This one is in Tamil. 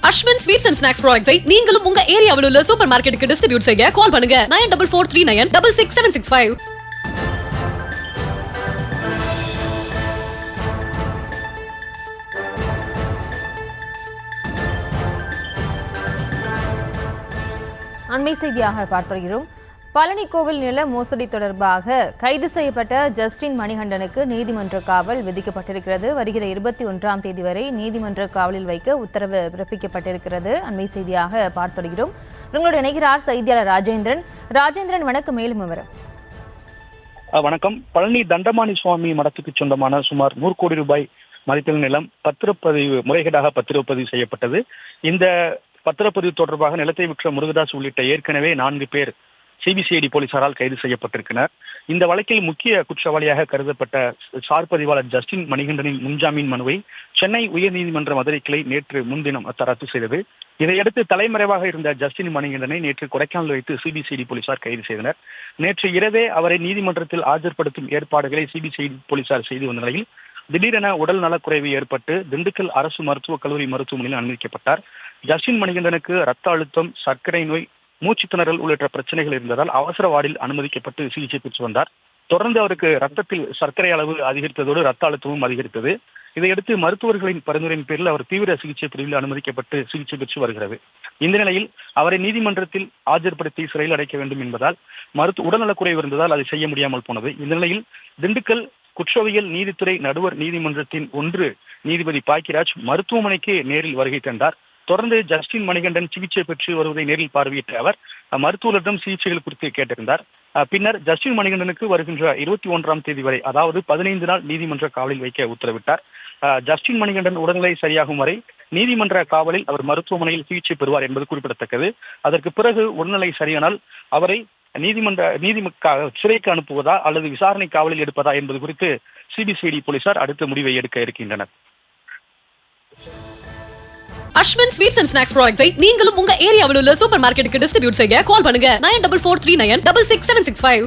அஸ்வின் ஸ்வீட்ஸ் அண்ட் ஸ்நாக்ஸ் ப்ராடக்ட்ஸை நீங்களும் உங்க ஏரியாவில் உள்ள சூப்பர் மார்க்கெட்டுக்கு டிஸ்ட்ரிபியூட் செய்ய கால் பண்ணுங்க 9443966765. அண்மை செய்தியாக பார்த்துகிறோம். பழனி கோவில் நில மோசடி தொடர்பாக கைது செய்யப்பட்ட ஜஸ்டின் மணிகண்டனுக்கு நீதிமன்ற காவல் விதிக்கப்பட்டிருக்கிறது. வருகிற 21ஆம் தேதி வரை நீதிமன்ற காவலில் வைக்க உத்தரவு பிறப்பிக்கப்பட்டிருக்கிறது. அண்மை செய்தியாக பார்த்துகிறோம். உங்களோட இணைகிறார் செய்தியாளர் ராஜேந்திரன். ராஜேந்திரன், வணக்கம். மேலும் விவரம். வணக்கம். பழனி தண்டமாணி சுவாமி மடத்துக்கு சொந்தமான சுமார் 100 கோடி ரூபாய் மதிப்பில் நிலம் முறைகேடாக பத்திரப்பதிவு செய்யப்பட்டது. இந்த பத்திரப்பதிவு தொடர்பாக நிலத்தை விற்ற முருகதாஸ் உள்ளிட்ட ஏற்கனவே 4 பேர் சிபிசிஐடி போலீசாரால் கைது செய்யப்பட்டிருக்கிறார். இந்த வழக்கில் முக்கிய குற்றவாளியாக கருதப்பட்ட சார் பதிவாளர் ஜஸ்டின் மணிகண்டனின் முன்ஜாமீன் மனுவை சென்னை உயர்நீதிமன்ற மதுரை கிளை நேற்று முன்தினம் ரத்து செய்தது. இதையடுத்து தலைமறைவாக இருந்த ஜஸ்டின் மணிகண்டனை நேற்று கொடைக்கானல் வைத்து சிபிசிஐடி போலீசார் கைது செய்தனர். நேற்று இரவே அவரை நீதிமன்றத்தில் ஆஜர்படுத்தும் ஏற்பாடுகளை சிபிசிஐடி போலீசார் செய்து வந்த நிலையில் திடீரென உடல் நலக்குறைவு ஏற்பட்டு திண்டுக்கல் அரசு மருத்துவக் கல்லூரி மருத்துவமனையில் அனுமதிக்கப்பட்டார். ஜஸ்டின் மணிகண்டனுக்கு ரத்த அழுத்தம், சர்க்கரை நோய், மூச்சு திணறல் உள்ளிட்ட பிரச்சனைகள் இருந்ததால் அவசர வார்டில் அனுமதிக்கப்பட்டு சிகிச்சை பெற்று வந்தார். தொடர்ந்து அவருக்கு ரத்தத்தில் சர்க்கரை அளவு அதிகரித்ததோடு ரத்த அழுத்தமும் அதிகரித்தது. இதையடுத்து மருத்துவர்களின் பரிந்துரையின் பேரில் அவர் தீவிர சிகிச்சை பிரிவில் அனுமதிக்கப்பட்டு சிகிச்சை பெற்று வருகிறது. இந்த நிலையில் அவரை நீதிமன்றத்தில் ஆஜர்படுத்தி சிறையில் அடைக்க வேண்டும் என்பதால் உடல்நலக்குறைவு இருந்ததால் அதை செய்ய முடியாமல் போனது. இந்த நிலையில் திண்டுக்கல் குற்றவியல் நீதித்துறை நடுவர் நீதிமன்றத்தின் 1 நீதிபதி பாக்கியராஜ் மருத்துவமனைக்கு நேரில் வருகை தந்தார். தொடர்ந்து ஜஸ்டின் மணிகண்டன் சிகிச்சை பெற்று வருவதை நேரில் பார்வையிட்ட அவர் மருத்துவரிடம் சிகிச்சைகள் குறித்து கேட்டிருந்தார். பின்னர் ஜஸ்டின் மணிகண்டனுக்கு வருகின்ற 21ஆம் தேதி வரை, அதாவது 15 நாள் நீதிமன்ற காவலில் வைக்க உத்தரவிட்டார். ஜஸ்டின் மணிகண்டன் உடல்நிலை சரியாகும் வரை நீதிமன்ற காவலில் அவர் மருத்துவமனையில் சிகிச்சை பெறுவார் என்பது குறிப்பிடத்தக்கது. அதற்கு பிறகு உடல்நிலை சரியானால் அவரை சிறைக்கு அனுப்புவதா அல்லது விசாரணை காவலில் எடுப்பதா என்பது குறித்து சிபிசிஐடி போலீசார் அடுத்த முடிவை எடுக்க இருக்கின்றனர். அஸ்வின் ஸ்வீட்ஸ் அண்ட் ஸ்நாக்ஸ் ப்ராடக்ட்ஸை நீங்களும் உங்க ஏரியாவில் உள்ள சூப்பர் மார்க்கெட்டுக்கு டிஸ்ட்ரிபியூட் செய்ய கால் பண்ணுங்க 9443966765.